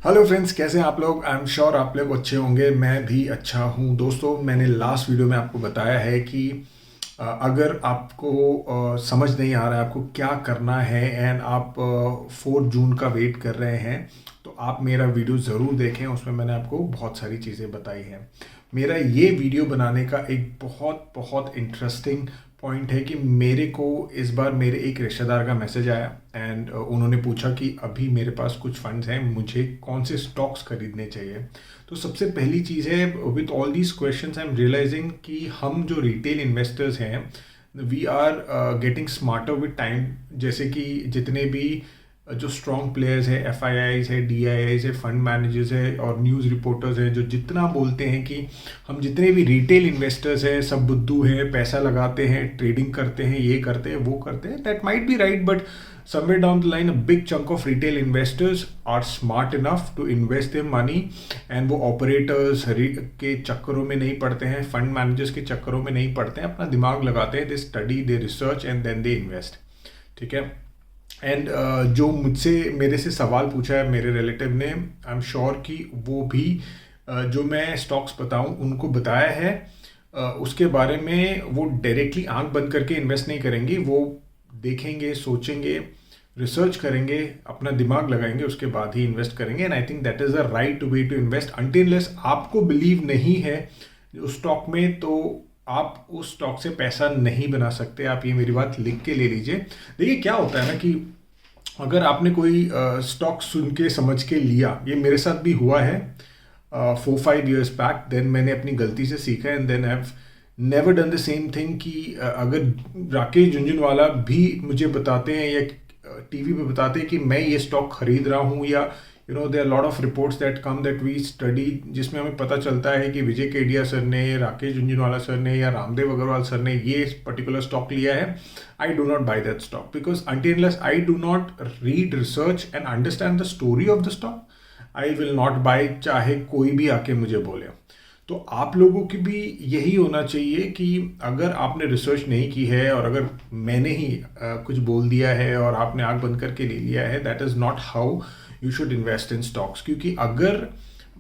Hello friends, कैसे हैं आप लोग। आई एम श्योर आप लोग अच्छे होंगे। मैं भी अच्छा हूं। दोस्तों, मैंने लास्ट वीडियो में आपको बताया है कि अगर आपको समझ नहीं आ रहा है आपको क्या करना है एंड आप 4 जून का वेट कर रहे हैं, तो आप मेरा वीडियो ज़रूर देखें। उसमें मैंने आपको बहुत सारी चीज़ें बताई हैं। मेरा ये वीडियो बनाने का एक बहुत बहुत इंटरेस्टिंग पॉइंट है कि मेरे को इस बार मेरे एक रिश्तेदार का मैसेज आया एंड उन्होंने पूछा कि अभी मेरे पास कुछ फंड्स हैं, मुझे कौन से स्टॉक्स खरीदने चाहिए। तो सबसे पहली चीज़ है, with all these questions I am realizing कि हम जो रिटेल इन्वेस्टर्स हैं, we are getting smarter with time. जैसे कि जितने भी जो स्ट्रॉन्ग प्लेयर्स है, एफ आई आईज है, डी आई आईज है, फंड मैनेजर्स है और न्यूज़ रिपोर्टर्स हैं, जो जितना बोलते हैं कि हम जितने भी रिटेल इन्वेस्टर्स हैं सब बुद्धू हैं, पैसा लगाते हैं, ट्रेडिंग करते हैं, ये करते हैं, वो करते हैं। That might be right, but somewhere down the line a big chunk of retail investors are smart enough to invest their money and वो ऑपरेटर्स के चक्करों में नहीं पड़ते हैं, फंड मैनेजर्स के चक्करों में नहीं पड़ते हैं, अपना दिमाग लगाते हैं, they study, they research and then they invest. ठीक है। एंड जो मुझसे मेरे से सवाल पूछा है मेरे रिलेटिव ने, आई एम श्योर कि वो भी जो मैं स्टॉक्स बताऊं उनको बताया है। उसके बारे में वो डायरेक्टली आंख बंद करके इन्वेस्ट नहीं करेंगे, वो देखेंगे, सोचेंगे, रिसर्च करेंगे, अपना दिमाग लगाएंगे, उसके बाद ही इन्वेस्ट करेंगे। And I think that is the right way to invest. Until आपको बिलीव नहीं है उस स्टॉक में, तो आप उस स्टॉक से पैसा नहीं बना सकते। आप ये मेरी बात लिख के ले लीजिए। देखिए क्या होता है ना कि अगर आपने कोई स्टॉक सुन के समझ के लिया, ये मेरे साथ भी हुआ है 4-5 years बैक, देन मैंने अपनी गलती से सीखा and then have never done the same thing. कि अगर राकेश झुंझुनवाला भी मुझे बताते हैं या टीवी पे बताते हैं कि मैं ये स्टॉक खरीद रहा हूँ, या there lot of reports that come that we study, जिसमें हमें पता चलता है कि विजय केडिया सर ने, राकेश झुंझुनवाला सर ने या रामदेव अग्रवाल सर ने ये पर्टिकुलर स्टॉक लिया है, I do not buy that stock because until I do not read, research and understand the story of the stock, I will not buy, चाहे कोई भी आके मुझे बोले। तो आप लोगों की भी यही होना चाहिए कि अगर आपने रिसर्च नहीं की है और अगर मैंने ही कुछ बोल दिया है और आपने आंख बंद करके ले लिया है, that is not how you should invest in stocks. क्योंकि अगर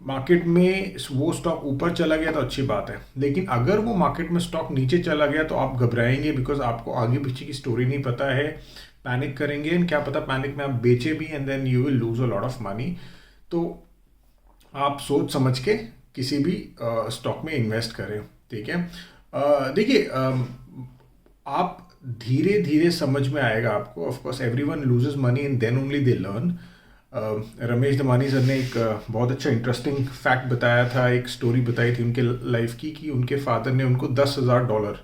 मार्केट में वो स्टॉक ऊपर चला गया तो अच्छी बात है, लेकिन अगर वो मार्केट में स्टॉक नीचे चला गया तो आप घबराएंगे, बिकॉज आपको आगे पीछे की स्टोरी नहीं पता है, पैनिक करेंगे एंड क्या पता पैनिक में आप बेचे भी and then you will lose a lot of money. तो आप सोच समझ के किसी भी स्टॉक में इन्वेस्ट करें। ठीक है। देखिए, आप धीरे धीरे समझ में आएगा आपको। Of course everyone loses money and then only they learn. Ramesh Damani sir ने एक बहुत अच्छा इंटरेस्टिंग फैक्ट बताया था, एक स्टोरी बताई थी उनके लाइफ की, कि उनके फादर ने उनको $10,000,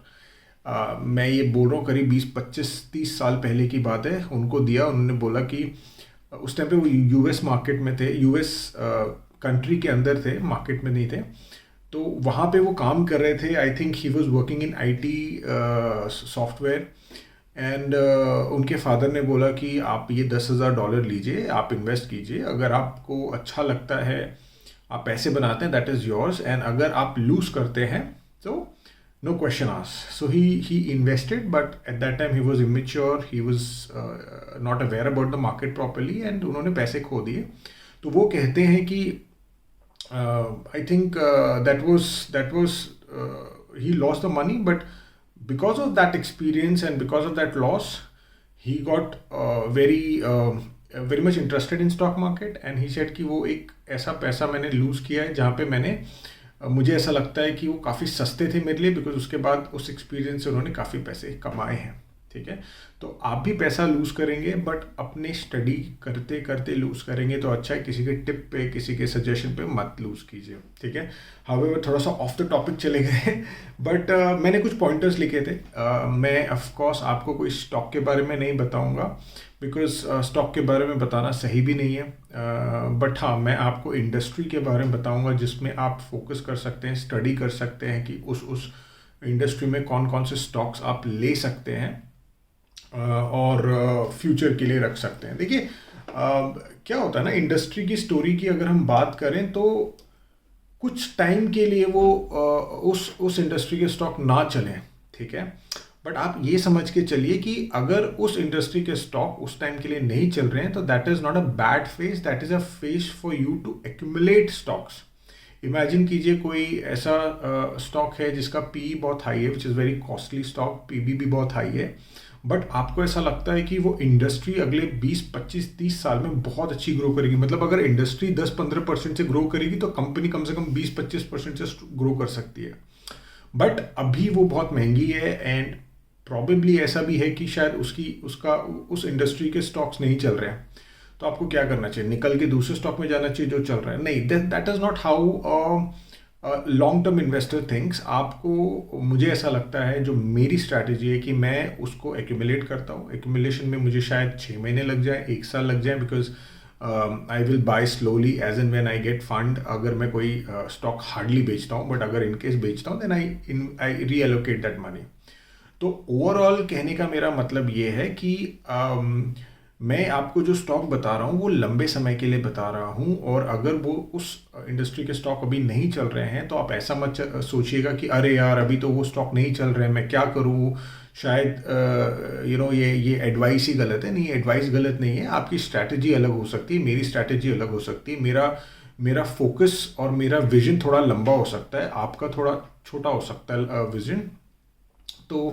मैं ये बोल रहा हूँ करीब 20-25-30 साल पहले की बात है, उनको दिया। उन्होंने बोला कि उस टाइम पे वो यूएस मार्केट में थे, यूएस कंट्री के अंदर थे, मार्केट में नहीं थे। तो वहाँ पे वो काम कर रहे थे। I think he was working in IT software and उनके फादर ने बोला कि आप ये $10,000 लीजिए, आप इन्वेस्ट कीजिए, अगर आपको अच्छा लगता है, आप पैसे बनाते हैं, दैट इज़ योर्स, एंड अगर आप लूज करते हैं तो no question asked. So he invested, but at that time he was immature, he was not aware about the market properly, and उन्होंने पैसे खो दिए। तो वो कहते हैं कि I think that was he lost the money, but because of that experience and because of that loss, he got very much interested in stock market, and he said कि वो एक ऐसा पैसा मैंने लूज किया है जहाँ पे मैंने मुझे ऐसा लगता है कि वो काफ़ी सस्ते थे मेरे लिए, बिकॉज उसके बाद उस एक्सपीरियंस से उन्होंने काफ़ी पैसे कमाए हैं। ठीक है। तो आप भी पैसा लूज़ करेंगे, बट अपने स्टडी करते करते लूज़ करेंगे तो अच्छा है। किसी के टिप पे, किसी के सजेशन पे मत लूज़ कीजिए। ठीक है। हाउएवर थोड़ा सा ऑफ द टॉपिक चले गए, बट मैंने कुछ पॉइंटर्स लिखे थे। मैं ऑफकोर्स आपको कोई स्टॉक के बारे में नहीं बताऊंगा, बिकॉज स्टॉक के बारे में बताना सही भी नहीं है, बट हाँ, मैं आपको इंडस्ट्री के बारे में बताऊंगा जिसमें आप फोकस कर सकते हैं, स्टडी कर सकते हैं कि उस इंडस्ट्री में कौन कौन से स्टॉक्स आप ले सकते हैं और फ्यूचर के लिए रख सकते हैं। देखिए क्या होता है ना, इंडस्ट्री की स्टोरी की अगर हम बात करें तो कुछ टाइम के लिए वो उस इंडस्ट्री के स्टॉक ना चलें, ठीक है, बट आप ये समझ के चलिए कि अगर उस इंडस्ट्री के स्टॉक उस टाइम के लिए नहीं चल रहे हैं तो that is not a bad phase, that is a phase for you to accumulate stocks. Imagine कीजिए कोई ऐसा स्टॉक है जिसका पी बहुत हाई है, which is very costly stock, PB भी बहुत हाई है, बट आपको ऐसा लगता है कि वो इंडस्ट्री अगले 20 25 30 साल में बहुत अच्छी ग्रो करेगी। मतलब अगर इंडस्ट्री 10-15% से ग्रो करेगी तो कंपनी कम से कम 20-25% से ग्रो कर सकती है, बट अभी वो बहुत महंगी है एंड प्रॉबेबली ऐसा भी है कि शायद उस इंडस्ट्री के स्टॉक्स नहीं चल रहे हैं। तो आपको क्या करना चाहिए? निकल के दूसरे स्टॉक में जाना चाहिए जो चल रहा है? नहीं, that is not how long term investor thinks. आपको, मुझे ऐसा लगता है, जो मेरी स्ट्रैटेजी है कि मैं उसको एक्यूमुलेट करता हूँ। एक्यूमुलेशन में मुझे शायद 6 महीने लग जाए, 1 साल लग जाए, because I will buy slowly as and when I get fund. अगर मैं कोई स्टॉक हार्डली बेचता हूँ, बट अगर इनकेस बेचता हूँ then I reallocate that money. तो ओवरऑल कहने का मेरा मतलब ये है कि मैं आपको जो स्टॉक बता रहा हूँ वो लंबे समय के लिए बता रहा हूँ, और अगर वो उस इंडस्ट्री के स्टॉक अभी नहीं चल रहे हैं तो आप ऐसा मत सोचिएगा कि अरे यार अभी तो वो स्टॉक नहीं चल रहे हैं, मैं क्या करूँ, शायद ये एडवाइस ही गलत है। नहीं, एडवाइस गलत नहीं है, आपकी स्ट्रैटेजी अलग हो सकती है, मेरी स्ट्रैटेजी अलग हो सकती है, मेरा फोकस और मेरा विजन थोड़ा लंबा हो सकता है, आपका थोड़ा छोटा हो सकता है विजन। तो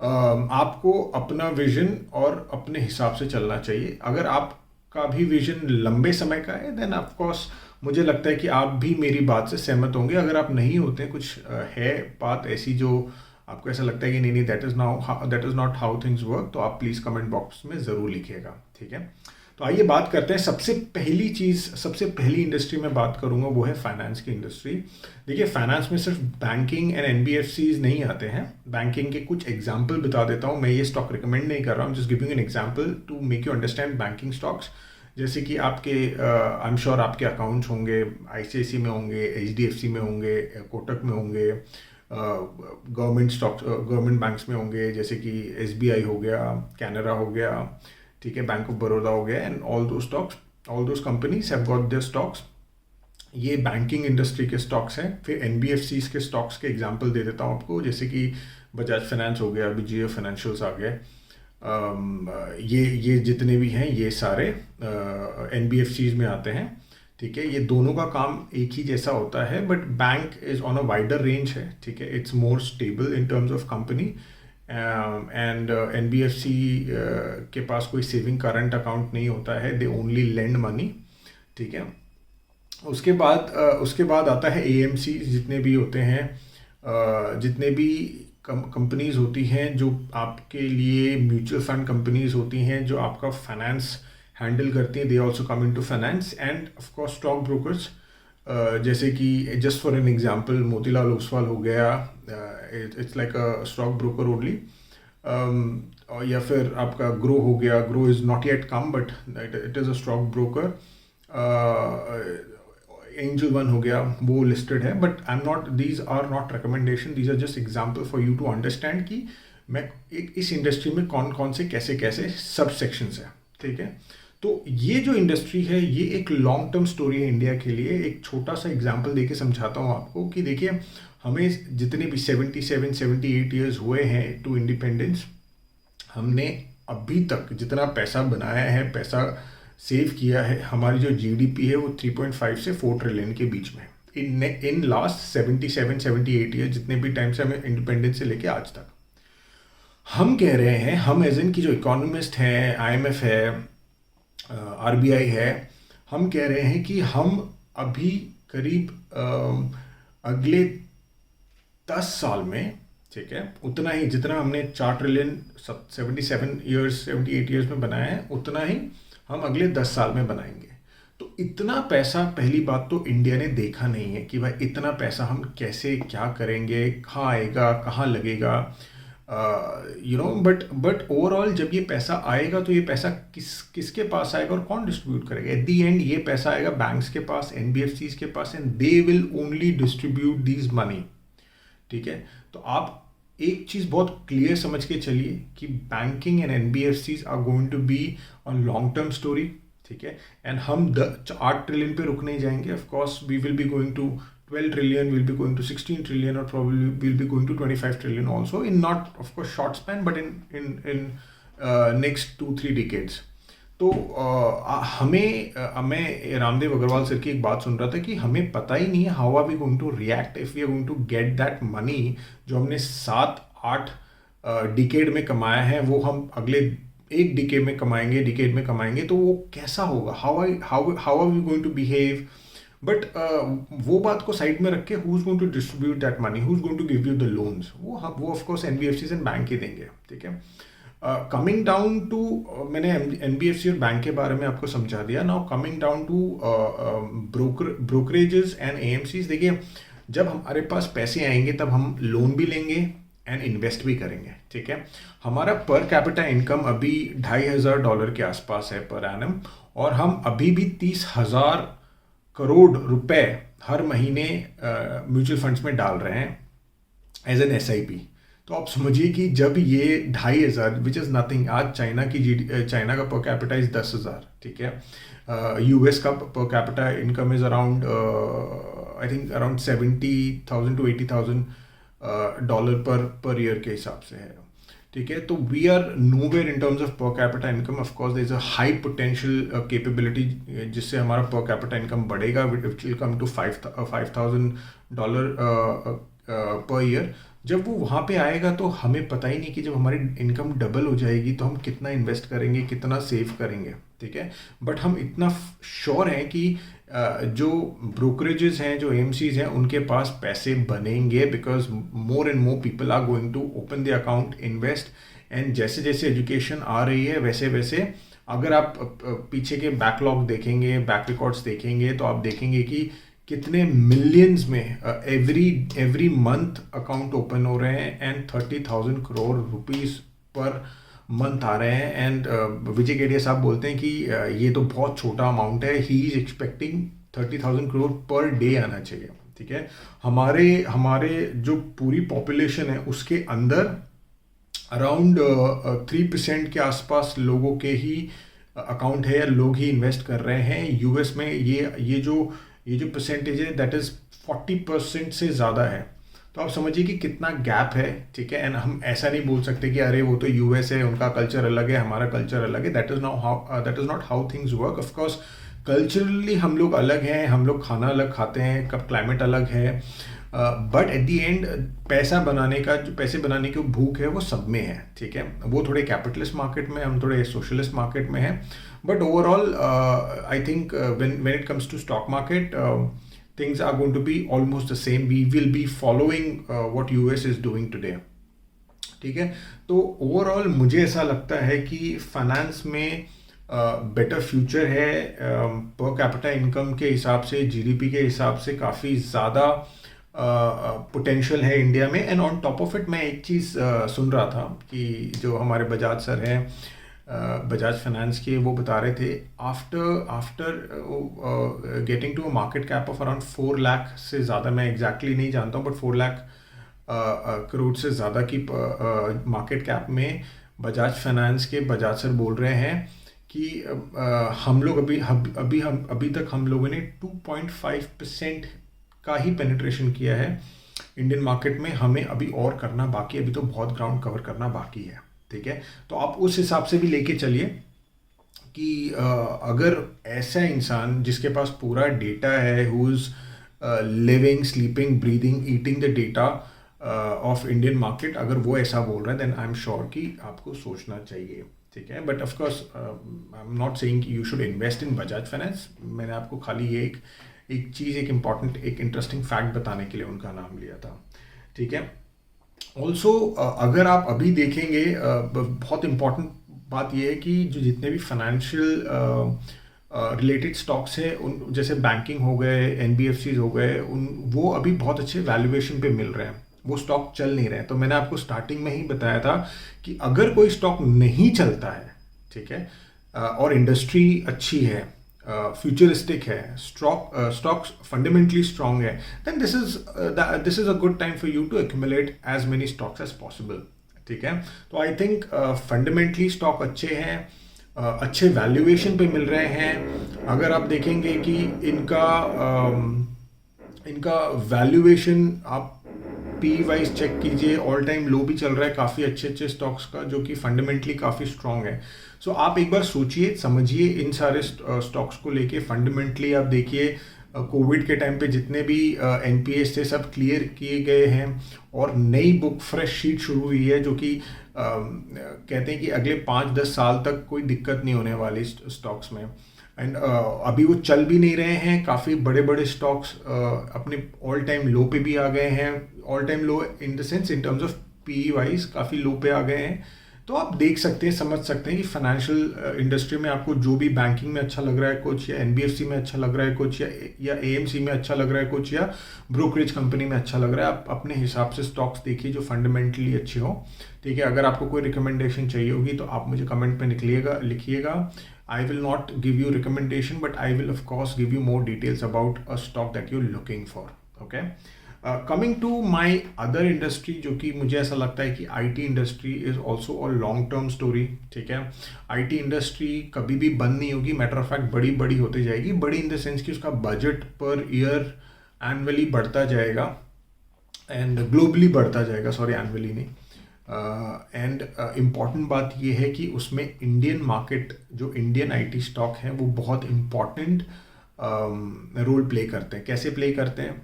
आपको अपना विजन और अपने हिसाब से चलना चाहिए। अगर आपका भी विजन लंबे समय का है देन ऑफ कोर्स मुझे लगता है कि आप भी मेरी बात से सहमत होंगे। अगर आप नहीं होते, कुछ है बात ऐसी जो आपको ऐसा लगता है कि नहीं नहीं that is not how things work, तो आप प्लीज़ कमेंट बॉक्स में ज़रूर लिखिएगा, ठीक है। तो आइए बात करते हैं। सबसे पहली इंडस्ट्री में बात करूंगा वो है फाइनेंस की इंडस्ट्री। देखिए, फाइनेंस में सिर्फ बैंकिंग एंड एनबीएफसीज नहीं आते हैं। बैंकिंग के कुछ एग्जांपल बता देता हूं। मैं ये स्टॉक रिकमेंड नहीं कर रहा हूं, just giving an example to make you understand banking stocks. जैसे कि आपके आई एम श्योर आपके अकाउंट्स होंगे, आईसीआईसी में होंगे, एचडीएफसी में होंगे, कोटक में होंगे, गवर्नमेंट बैंक्स में होंगे, जैसे कि एसबीआई हो गया, कैनरा हो गया, ठीक है, बैंक ऑफ बड़ौदा हो गया, and all those companies have got their stocks. ये बैंकिंग इंडस्ट्री के स्टॉक्स हैं। फिर एनबीएफसीज के स्टॉक्स के एग्जांपल दे देता हूँ आपको, जैसे कि बजाज फाइनेंस हो गया, अभी जियो फाइनेंशियल्स आ गए। ये जितने भी हैं ये सारे एनबीएफसीज में आते हैं, ठीक है। ये दोनों का काम एक ही जैसा होता है, but bank is on a wider range है, ठीक है। It's more stable in terms of company, and NBFC के पास कोई सेविंग करंट अकाउंट नहीं होता है, दे ओनली लेंड मनी, ठीक है। उसके बाद आता है एएमसी। जितने भी होते हैं, जितने भी कंपनीज होती हैं जो आपके लिए म्यूचुअल फंड कंपनीज होती हैं, जो आपका फाइनेंस हैंडल करती हैं, they also come into finance, and of course stock brokers, जैसे कि just for an example Motilal Oswal हो गया, it's like a stock broker only. या फिर आपका ग्रो हो गया, Groww is not yet come but it is a stock broker. Angel One हो गया, वो लिस्टेड है, but I am not, these are not recommendation, these are just example for you to understand कि मैं इस industry में कौन कौन से कैसे कैसे सब सेक्शंस है, ठीक है। तो ये जो इंडस्ट्री है ये एक लॉन्ग टर्म स्टोरी है इंडिया के लिए। एक छोटा सा एग्जांपल देके समझाता हूँ आपको कि देखिए, हमें जितने भी 77-78 ईयर्स हुए हैं टू इंडिपेंडेंस, हमने अभी तक जितना पैसा बनाया है, पैसा सेव किया है, हमारी जो जीडीपी है वो 3.5 से 4 ट्रिलियन के बीच में इन लास्ट 77-78 ईयर, जितने भी टाइम से हमें इंडिपेंडेंस से लेके आज तक। हम कह रहे हैं, हम एज इन की जो इकोनॉमिस्ट हैं, आईएमएफ है, आरबीआई है, हम कह रहे हैं कि हम अभी करीब अगले 10 साल में, ठीक है, उतना ही जितना हमने 4 ट्रिलियन 78 ईयर्स में बनाया है, उतना ही हम अगले 10 साल में बनाएंगे। तो इतना पैसा, पहली बात तो इंडिया ने देखा नहीं है कि भाई इतना पैसा हम कैसे क्या करेंगे, कहाँ आएगा, कहाँ लगेगा, बट ओवरऑल जब ये पैसा आएगा तो ये पैसा किसके पास आएगा और कौन डिस्ट्रीब्यूट करेगा? एट दी एंड ये पैसा आएगा बैंक्स के पास, एनबीएफसीज के पास, and they will only distribute these money, ठीक है। तो आप एक चीज़ बहुत क्लियर समझ के चलिए कि banking and NBFCs are going to be on long term story, ठीक है। एंड हम 8 ट्रिलियन पे रुक नहीं जाएंगे, of course we will be going to 12 trillion, we'll be going to 16 trillion, or probably we'll be going to 25 trillion also, in not of course short span, but in next 2-3 decades. तो मैं Ramdev Agarwal sir की एक बात सुन रहा था कि हमें पता ही नहीं है how are we going to react if we are going to get that money जो हमने 7-8 डिकेड में कमाया है, वो हम अगले एक डिकेड में कमाएंगे, तो वो कैसा होगा, how are we going to behave. But वो बात को साइड में रख के who is going to distribute that money, who is going to give you the loans, वो of course NBFCs and bank ही देंगे. ठीक है. कमिंग डाउन टू, मैंने एनबीएफसी और बैंक के बारे में आपको समझा दिया. Now coming down to brokerages and AMCs. देखिए, जब हमारे पास पैसे आएंगे तब हम लोन भी लेंगे एंड इन्वेस्ट भी करेंगे. ठीक है. हमारा पर कैपिटा इनकम अभी $2,500 के आसपास है पर एनम, और हम अभी भी 30,000 करोड़ रुपए हर महीने म्यूचुअल फंड्स में डाल रहे हैं एज एन SIP. तो आप समझिए कि जब ये 2,500, विच इज़ नथिंग, आज चाइना का पर कैपिटा इज़ 10,000. ठीक है. US का पर capita income is around I think around $70,000 to $80,000 per year के हिसाब से है. ठीक है. तो we are nowhere in terms of per capita income. Of course there is a high potential capability जिससे हमारा पर कैपिटा इनकम बढ़ेगा, which will come to $5,000 per year. जब वो वहाँ पे आएगा तो हमें पता ही नहीं कि जब हमारी इनकम डबल हो जाएगी तो हम कितना इन्वेस्ट करेंगे, कितना सेव करेंगे. ठीक है. बट हम इतना श्योर हैं कि जो ब्रोकरेजेस हैं, जो एएमसीज हैं, उनके पास पैसे बनेंगे, because more and more people are going to open the account, invest. And जैसे जैसे एजुकेशन आ रही है वैसे वैसे अगर आप पीछे के बैकलॉग देखेंगे, बैक रिकॉर्ड्स देखेंगे, तो आप देखेंगे कि कितने मिलियंस में एवरी मंथ अकाउंट ओपन हो रहे हैं and 30,000 crore rupees per month आ रहे हैं. एंड विजय केडिया साहब बोलते हैं कि ये तो बहुत छोटा अमाउंट है. He is expecting 30,000 crore per day आना चाहिए. ठीक है. हमारे जो पूरी पॉपुलेशन है उसके अंदर अराउंड 3% के आसपास लोगों के ही अकाउंट है, या लोग ही इन्वेस्ट कर रहे हैं. यूएस में ये जो परसेंटेज है दैट इज़ 40% से ज़्यादा है. तो आप समझिए कि कितना गैप है. ठीक है. एंड हम ऐसा नहीं बोल सकते कि अरे वो तो यूएस है, उनका कल्चर अलग है, हमारा कल्चर अलग है. That is not how things work. Of course culturally हम लोग अलग हैं, हम लोग खाना अलग खाते हैं, कब क्लाइमेट अलग है, बट एट दी एंड पैसे बनाने की भूख है वो सब में है. ठीक है. वो थोड़े कैपिटलिस्ट मार्केट में, हम थोड़े सोशलिस्ट मार्केट में हैं. But overall I think when it comes to stock market, things are going to be almost the same. We will be following what US is doing today. ठीक है. तो overall मुझे ऐसा लगता है कि फाइनेंस में बेटर फ्यूचर है. पर कैपिटा इनकम के हिसाब से, जीडीपी के हिसाब से काफ़ी ज़्यादा पोटेंशियल है इंडिया में. And on top of it मैं एक चीज़ सुन रहा था कि जो हमारे बजाज सर हैं, बजाज फाइनेंस के, वो बता रहे थे after getting to a market cap of around 4 lakh से ज़्यादा, मैं एग्जैक्टली नहीं जानता हूँ, बट 4 लाख करोड़ से ज़्यादा की मार्केट कैप में बजाज फाइनेंस के बजाज सर बोल रहे हैं कि हम लोग अभी तक हम लोगों ने 2.5% का ही पेनिट्रेशन किया है इंडियन मार्केट में. हमें अभी और करना बाकी है, अभी तो बहुत ग्राउंड कवर करना बाकी है. ठीक है. तो आप उस हिसाब से भी लेके चलिए कि अगर ऐसा इंसान जिसके पास पूरा डेटा है, who is living, sleeping, breathing, eating the data of Indian market, अगर वो ऐसा बोल रहा है, देन आई एम श्योर कि आपको सोचना चाहिए. ठीक है. But of course I am not saying you should invest in Bajaj finance. मैंने आपको खाली ये एक चीज़, एक इम्पॉर्टेंट, एक इंटरेस्टिंग फैक्ट बताने के लिए उनका नाम लिया था. ठीक है. ऑल्सो अगर आप अभी देखेंगे, बहुत इम्पॉर्टेंट बात यह है कि जो जितने भी फाइनेंशियल रिलेटेड स्टॉक्स हैं, उन जैसे बैंकिंग हो गए, एनबीएफसीज हो गए, वो अभी बहुत अच्छे वैल्यूएशन पे मिल रहे हैं. वो स्टॉक चल नहीं रहे हैं. तो मैंने आपको स्टार्टिंग में ही बताया था कि अगर कोई स्टॉक नहीं चलता है, ठीक है, और इंडस्ट्री अच्छी है, फ्यूचरिस्टिक है, स्टॉक्स फंडामेंटली स्ट्रांग है, then this is a good time for you to accumulate as many stocks as possible. ठीक है. तो आई थिंक फंडामेंटली स्टॉक अच्छे हैं, अच्छे वैल्यूएशन पे मिल रहे हैं. अगर आप देखेंगे कि इनका इनका वैल्यूएशन आप पी वाइज चेक कीजिए, ऑल टाइम लो भी चल रहा है काफ़ी अच्छे अच्छे स्टॉक्स का, जो कि फंडामेंटली काफ़ी स्ट्रांग है। सो आप एक बार सोचिए समझिए इन सारे स्टॉक्स को लेके फंडामेंटली आप देखिए। कोविड के टाइम पे जितने भी एनपीएस थे सब क्लियर किए गए हैं, और नई बुक फ्रेश शीट शुरू हुई है, जो कि कहते हैं कि अगले 5-10 साल तक कोई दिक्कत नहीं होने वाली स्टॉक्स में। एंड अभी वो चल भी नहीं रहे हैं, काफ़ी बड़े बड़े स्टॉक्स अपने ऑल टाइम लो पे भी आ गए हैं। All time low in the sense in terms of P wise काफ़ी लो पे आ गए हैं। तो आप देख सकते हैं, समझ सकते हैं कि फाइनेंशियल इंडस्ट्री में आपको जो भी बैंकिंग में अच्छा लग रहा है कुछ, या एनबीएफसी में अच्छा लग रहा है कुछ, या एएमसी में अच्छा लग रहा है कुछ, या ब्रोकरेज कंपनी में अच्छा लग रहा है, आप अपने हिसाब से स्टॉक्स देखिए जो फंडामेंटली अच्छे हो। ठीक है, अगर आपको कोई रिकमेंडेशन चाहिए होगी तो आप मुझे कमेंट में लिखिएगा। I will not give you recommendation, but I will of course give you more details about a stock that you're looking for. Okay. Coming to my other industry, जो कि मुझे ऐसा लगता है कि IT industry is also a long term story. ठीक है, IT industry कभी भी बंद नहीं होगी, मैटर ऑफ फैक्ट बड़ी बड़ी होती जाएगी। बड़ी इन द सेंस कि उसका बजट पर ईयर एनुअली बढ़ता जाएगा, एंड ग्लोबली बढ़ता जाएगा, सॉरी एनुअली नहीं। एंड इम्पॉर्टेंट बात यह है कि उसमें इंडियन मार्केट, जो इंडियन आईटी स्टॉक हैं, वो बहुत इम्पॉर्टेंट रोल प्ले करते हैं। कैसे प्ले करते हैं,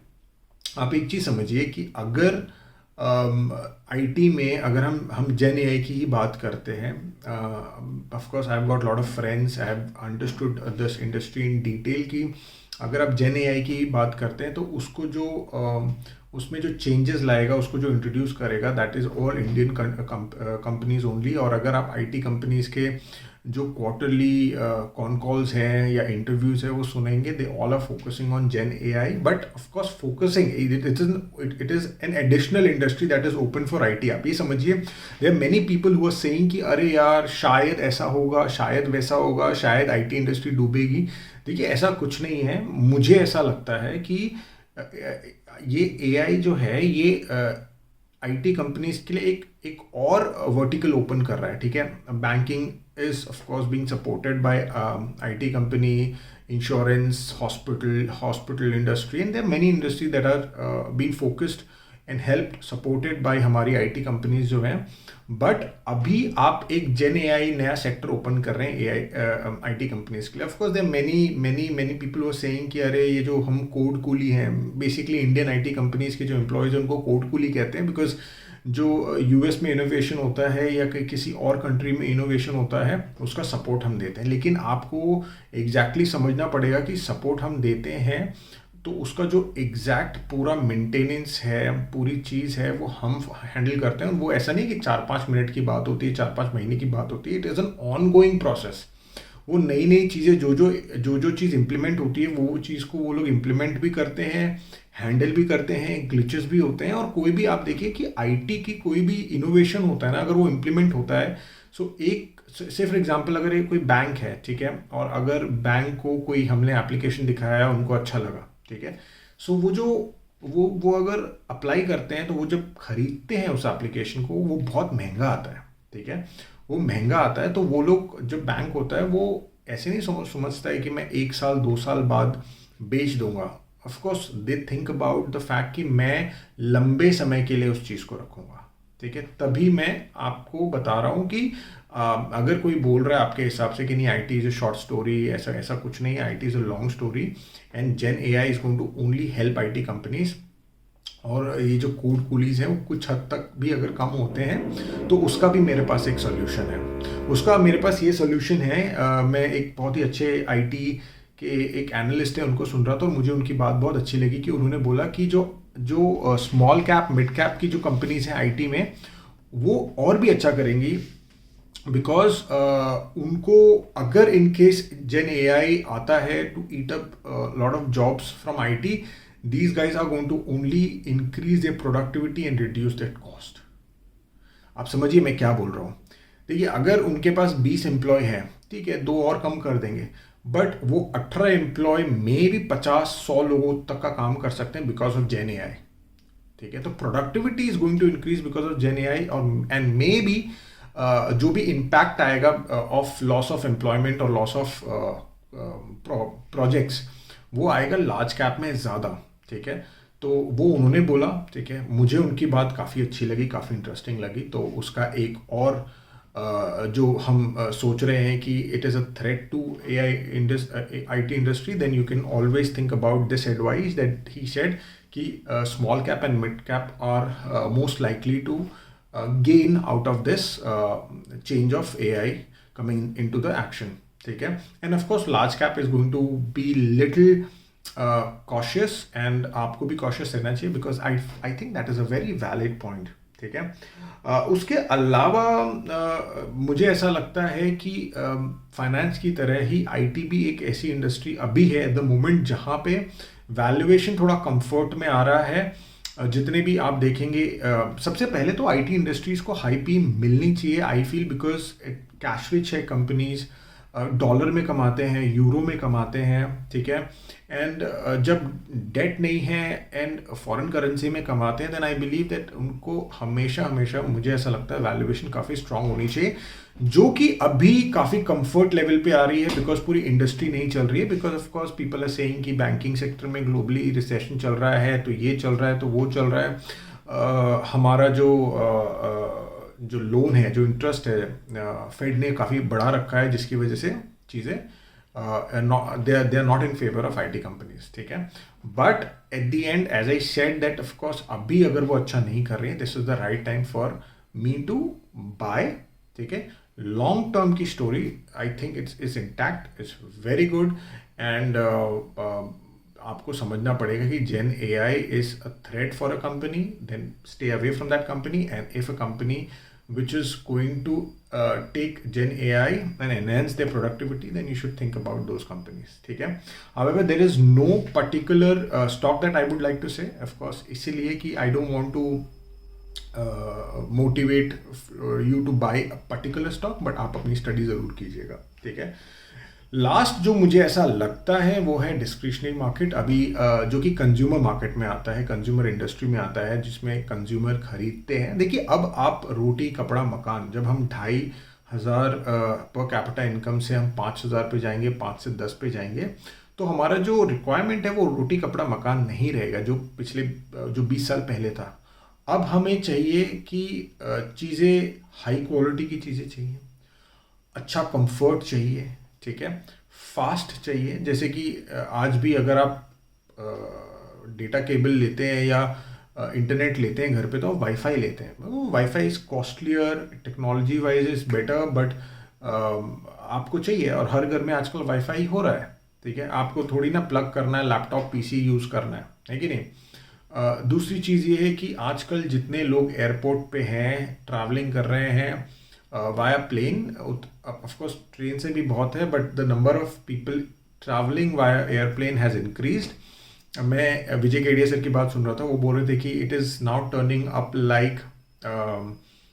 आप एक चीज़ समझिए कि अगर आईटी में अगर हम जेन एआई की ही बात करते हैं, of course I have got lot of friends, I have understood this industry in detail की अगर आप जेन एआई की बात करते हैं तो उसको जो उसमें जो चेंजेस लाएगा, उसको जो इंट्रोड्यूस करेगा, that is all Indian companies only. और अगर आप आईटी कंपनीज के जो क्वार्टरली कॉन कॉल्स हैं या इंटरव्यूज है वो सुनेंगे, they all are focusing on Gen AI, but of course focusing it is an additional industry that is open for IT. आप ये समझिए, there are many people who are saying कि अरे यार शायद ऐसा होगा, शायद वैसा होगा, शायद आईटी इंडस्ट्री डूबेगी। देखिए ऐसा कुछ नहीं है। मुझे ऐसा लगता है कि ये एआई जो है ये आईटी कंपनीज के लिए एक और वर्टिकल ओपन कर रहा है। ठीक है, banking is of course being supported by IT company, insurance, hospital industry, and there many industry that are being focused and help supported by हमारी आईटी कंपनीज जो हैं। बट अभी आप एक जेन एआई नया सेक्टर ओपन कर रहे हैं एआई आईटी कंपनीज के लिए। Of course there many people were saying कि अरे ये जो हम कोड कूली हैं, बेसिकली इंडियन आईटी कंपनीज के जो एम्प्लॉयज़ हैं उनको कोड कूली कहते हैं, बिकॉज जो यूएस में इनोवेशन होता है या किसी और कंट्री में इनोवेशन होता है उसका सपोर्ट हम देते हैं। लेकिन आपको एग्जैक्टली समझना पड़ेगा कि सपोर्ट हम देते हैं तो उसका जो एग्जैक्ट पूरा मेंटेनेंस है, पूरी चीज़ है, वो हम हैंडल करते हैं। वो ऐसा नहीं कि 4-5 मिनट की बात होती है, 4-5 महीने की बात होती है। It is N on going process. वो नई नई चीज़ें जो चीज़ इम्प्लीमेंट होती है वो चीज़ को वो लोग इम्प्लीमेंट भी करते हैं, हैंडल भी करते हैं, ग्लिचेस भी होते हैं। और कोई भी आप देखिए कि आईटी की कोई भी इनोवेशन होता है ना, अगर वो इम्प्लीमेंट होता है, सो एक से फॉर एग्जांपल अगर ये कोई बैंक है, ठीक है, और अगर बैंक को कोई हमने एप्लीकेशन दिखाया, उनको अच्छा लगा, ठीक है, सो वो अगर अप्लाई करते हैं तो वो जब खरीदते हैं उस एप्लीकेशन को, वो बहुत महंगा आता है। ठीक है, वो महंगा आता है तो वो लोग, जब बैंक होता है वो ऐसे नहीं समझता है कि मैं 1 साल 2 साल बाद बेच दूंगा। Of course they think about the fact कि मैं लंबे समय के लिए उस चीज़ को रखूंगा। ठीक है, तभी मैं आपको बता रहा हूँ कि अगर कोई बोल रहा है आपके हिसाब से कि नहीं IT is a short story, ऐसा कुछ नहीं है। IT is a long story and Gen AI is going to only help IT companies. और ये जो कोड कूलीज हैं वो कुछ हद तक भी अगर कम होते हैं तो उसका भी मेरे पास एक सोल्यूशन है। उसका मेरे पास ये सोल्यूशन है, मैं एक बहुत ही अच्छे आईटी के एक एनालिस्ट है उनको सुन रहा था और मुझे उनकी बात बहुत अच्छी लगी कि उन्होंने बोला कि जो स्मॉल कैप मिड कैप की जो कंपनीज हैं आईटी में, वो और भी अच्छा करेंगी, बिकॉज उनको अगर इन केस जेन एआई आता है to eat up lot of jobs from IT, these guys are going to only increase their productivity and reduce their cost। आप समझिए मैं क्या बोल रहा हूँ। देखिए अगर उनके पास 20 एम्प्लॉय है, ठीक है, 2 और कम कर देंगे, बट वो 18 एम्प्लॉय में भी 50-100 लोगों तक का काम कर सकते हैं बिकॉज ऑफ जेन एआई। ठीक है, तो productivity is going to increase because of Gen AI. और एंड मे बी जो भी इम्पैक्ट आएगा ऑफ लॉस ऑफ एम्प्लॉयमेंट और लॉस ऑफ प्रोजेक्ट्स, वो आएगा लार्ज कैप में ज़्यादा। ठीक है। तो वो उन्होंने बोला, ठीक है, मुझे उनकी बात काफ़ी अच्छी लगी, काफ़ी इंटरेस्टिंग लगी। तो उसका एक और जो हम सोच रहे हैं कि it is a threat to IT industry, then you can always think about this advice that he said कि small cap and mid cap are most likely to gain out of this change of AI coming into the action, ठीक है। and of course large cap is going to be little cautious, and आपको भी cautious रहना चाहिए, because I think that is a very valid point, ठीक है। उसके अलावा मुझे ऐसा लगता है कि फाइनेंस की तरह ही IT भी एक ऐसी इंडस्ट्री अभी है एट द मोमेंट जहाँ पे वैल्यूएशन थोड़ा कंफर्ट में आ रहा है। जितने भी आप देखेंगे, सबसे पहले तो IT इंडस्ट्रीज को हाई पी मिलनी चाहिए, I feel, because cash rich है कंपनीज, डॉलर में कमाते हैं, यूरो में कमाते हैं, ठीक है। एंड जब डेट नहीं है एंड फॉरेन करेंसी में कमाते हैं, देन आई बिलीव दैट उनको हमेशा हमेशा, मुझे ऐसा लगता है, वैल्यूएशन काफ़ी स्ट्रांग होनी चाहिए, जो कि अभी काफ़ी कंफर्ट लेवल पे आ रही है, बिकॉज पूरी इंडस्ट्री नहीं चल रही है, because of course people are saying कि बैंकिंग सेक्टर में ग्लोबली रिसेशन चल रहा है, तो ये चल रहा है, तो वो चल रहा है। हमारा जो लोन है, जो इंटरेस्ट है, फेड ने काफ़ी बढ़ा रखा है, जिसकी वजह से चीज़ें they are not in favour of IT companies, ठीक है। But at the end, as I said, that of course अभी अगर वो अच्छा नहीं कर रही है, this is the right time for me to buy, ठीक है। लॉन्ग टर्म की story I think it's intact, it's very good, and आपको समझना पड़ेगा कि Gen AI is a threat for a company, then stay away from that company. And if a company which is going to take Gen AI and enhance their productivity, then you should think about those companies, ठीक है। However, there is no particular stock that I would like to say, of course, इसीलिए कि I don't want to motivate you to buy a particular stock, but आप अपनी study ज़रूर कीजिएगा, ठीक है। लास्ट जो मुझे ऐसा लगता है वो है डिस्क्रिशनरी मार्केट, अभी जो कि कंज्यूमर मार्केट में आता है, कंज्यूमर इंडस्ट्री में आता है, जिसमें कंज्यूमर खरीदते हैं। देखिए, अब आप रोटी कपड़ा मकान, जब हम 2,500 पर कैपिटा इनकम से हम 5,000 पे जाएंगे, 5 से 10 पे जाएंगे, तो हमारा जो रिक्वायरमेंट है वो रोटी कपड़ा मकान नहीं रहेगा जो पिछले जो 20 साल पहले था। अब हमें चाहिए कि चीज़ें हाई क्वालिटी की चीज़ें चाहिए, अच्छा कंफर्ट चाहिए, ठीक है, फास्ट चाहिए। जैसे कि आज भी अगर आप डेटा केबल लेते हैं या इंटरनेट लेते हैं घर पे, तो आप वाईफाई लेते हैं। Wifi is costlier, technology wise is better, but आपको चाहिए, और हर घर में आजकल वाईफाई हो रहा है, ठीक है। आपको थोड़ी ना प्लग करना है, लैपटॉप PC यूज़ करना है कि नहीं। दूसरी चीज़ ये है कि आजकल जितने लोग एयरपोर्ट पे हैं, ट्रैवलिंग कर रहे हैं via plane, of course train से भी बहुत है, but the number of people travelling via airplane has increased. मैं विजय केडिया सर की बात सुन रहा था, वो बोल रहे थे कि it is now turning up like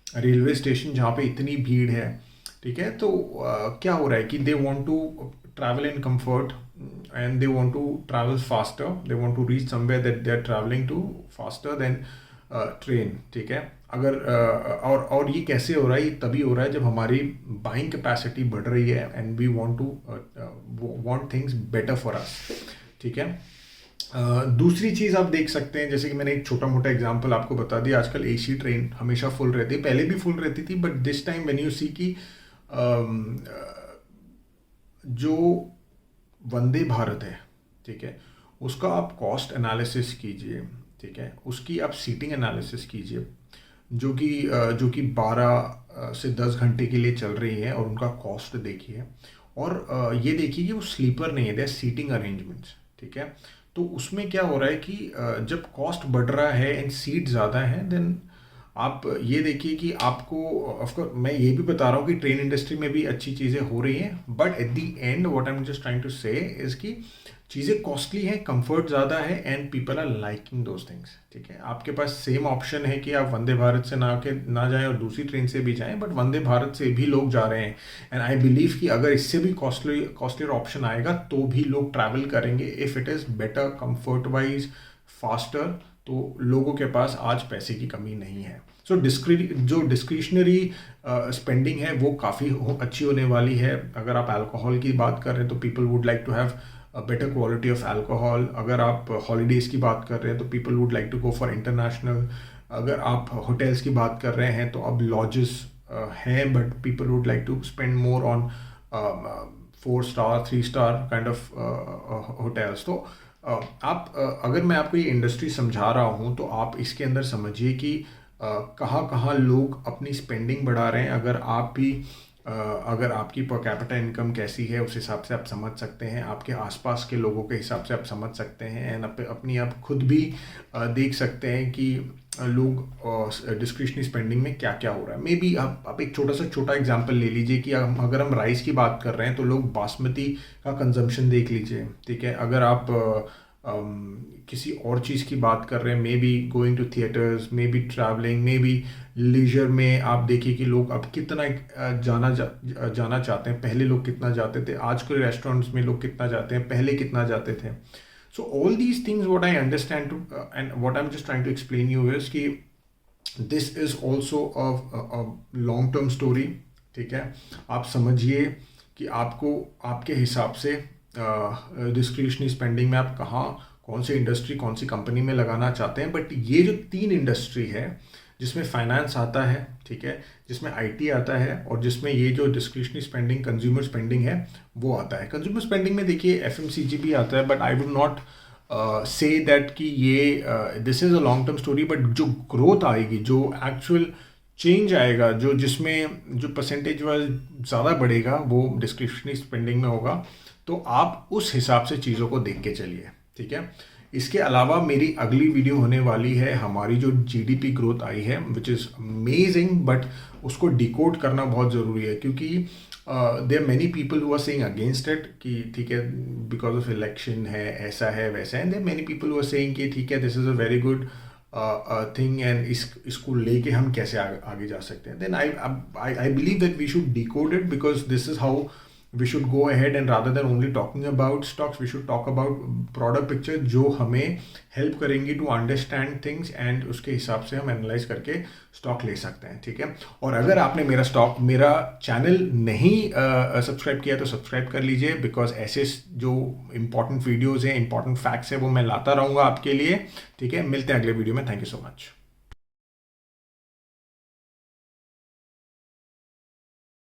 railway station, जहाँ पे इतनी भीड़ है, ठीक है। तो क्या हो रहा है कि they want to travel in comfort and they want to travel faster, they want to reach somewhere that they are travelling to faster than train, ठीक है। अगर और ये कैसे हो रहा है? ये तभी हो रहा है जब हमारी बाइंग कैपेसिटी बढ़ रही है, and we want things better for us, ठीक है। दूसरी चीज़ आप देख सकते हैं, जैसे कि मैंने एक छोटा मोटा एग्जांपल आपको बता दिया, आजकल AC ट्रेन हमेशा फुल रहती है, पहले भी फुल रहती थी, but this time when you see कि जो वंदे भारत है, ठीक है, उसका आप कॉस्ट एनालिसिस कीजिए, ठीक है, उसकी आप सीटिंग एनालिसिस कीजिए, जो कि 12 से 10 घंटे के लिए चल रही है, और उनका कॉस्ट देखिए, और ये देखिए कि वो स्लीपर नहीं है, दे सीटिंग अरेंजमेंट्स, ठीक है। तो उसमें क्या हो रहा है कि जब कॉस्ट बढ़ रहा है एंड सीट ज़्यादा है, देन आप ये देखिए कि आपको, ऑफकोर्स मैं ये भी बता रहा हूँ कि ट्रेन इंडस्ट्री में भी अच्छी चीज़ें हो रही हैं, but at the end what I am just trying to say is कि चीज़ें कॉस्टली हैं, कंफर्ट ज़्यादा है, and people are liking those things, ठीक है। आपके पास सेम ऑप्शन है कि आप वंदे भारत से ना जाएं और दूसरी ट्रेन से भी जाएं, बट वंदे भारत से भी लोग जा रहे हैं, एंड आई बिलीव कि अगर इससे भी कॉस्टलियर ऑप्शन आएगा तो भी लोग ट्रैवल करेंगे, if it is better, comfort wise, faster. तो लोगों के पास आज पैसे की कमी नहीं है। सो जो डिस्क्रिशनरी स्पेंडिंग है वो काफ़ी अच्छी होने वाली है। अगर आप अल्कोहल की बात कर रहे हैं तो people would like to have better quality of alcohol. अगर आप हॉलीडेज़ की बात कर रहे हैं तो people would like to go for international. अगर आप होटल्स की बात कर रहे हैं तो अब लॉजेस हैं, but people would like to spend more on 4 star 3 star kind of hotels. तो आप अगर मैं आपको ये इंडस्ट्री समझा रहा हूँ तो आप इसके अंदर समझिए कि कहाँ कहाँ लोग अपनी स्पेंडिंग बढ़ा रहे हैं। अगर आपकी पर कैपिटा इनकम कैसी है उस हिसाब से आप समझ सकते हैं, आपके आसपास के लोगों के हिसाब से आप समझ सकते हैं, एंड अपनी आप खुद भी देख सकते हैं कि लोग डिस्क्रिशनरी स्पेंडिंग में क्या क्या हो रहा है। मे बी आप एक छोटा एग्जांपल ले लीजिए कि अगर हम राइस की बात कर रहे हैं तो लोग बासमती का कंजम्पशन देख लीजिए, ठीक है। अगर आप किसी और चीज़ की बात कर रहे हैं, maybe going to theatres, maybe travelling, maybe leisure में आप देखिए कि लोग अब कितना जाना चाहते हैं। पहले लोग कितना जाते थे, आजकल रेस्टोरेंट्स में लोग कितना जाते हैं, पहले कितना जाते थे। So all these things what I understand to and what I am just trying to explain you is कि this is also a long term story, ठीक है। आप समझिए कि आपको आपके हिसाब से डिस्क्रिशनरी स्पेंडिंग में आप कौन सी इंडस्ट्री, कौन सी कंपनी में लगाना चाहते हैं। बट ये जो 3 इंडस्ट्री है जिसमें फाइनेंस आता है, ठीक है, जिसमें आईटी आता है, और जिसमें ये जो डिस्क्रिशनरी स्पेंडिंग कंज्यूमर स्पेंडिंग है वो आता है। कंज्यूमर स्पेंडिंग में देखिए एफएमसीजी भी आता है, but I would not say that कि ये this is a long term story. But जो ग्रोथ आएगी, जो एक्चुअल चेंज आएगा, जो परसेंटेज वाइज ज़्यादा बढ़ेगा वो डिस्क्रिशनरी स्पेंडिंग में होगा। तो आप उस हिसाब से चीज़ों को देख के चलिए, ठीक है। इसके अलावा मेरी अगली वीडियो होने वाली है हमारी जो जीडीपी ग्रोथ आई है, विच इज़ अमेजिंग, बट उसको डिकोड करना बहुत ज़रूरी है, क्योंकि there many people who are saying against it कि ठीक है बिकॉज ऑफ इलेक्शन है, ऐसा है वैसा है। There many people who are saying कि ठीक है this is a very good thing, and इसको लेके हम कैसे आगे जा सकते हैं। Then I believe that we should decode it, because this is how we should go ahead, and rather than only talking about stocks we should talk about product picture जो हमें हेल्प करेंगी टू अंडरस्टैंड थिंग्स, एंड उसके हिसाब से हम analyse करके stock ले सकते हैं, ठीक है। और अगर आपने मेरा चैनल नहीं सब्सक्राइब किया तो सब्सक्राइब कर लीजिए, बिकॉज ऐसे जो इंपॉर्टेंट वीडियोज़ हैं, इंपॉर्टेंट फैक्ट्स हैं वो मैं लाता रहूँगा आपके लिए, ठीक है। मिलते हैं अगले वीडियो में। Thank you so much.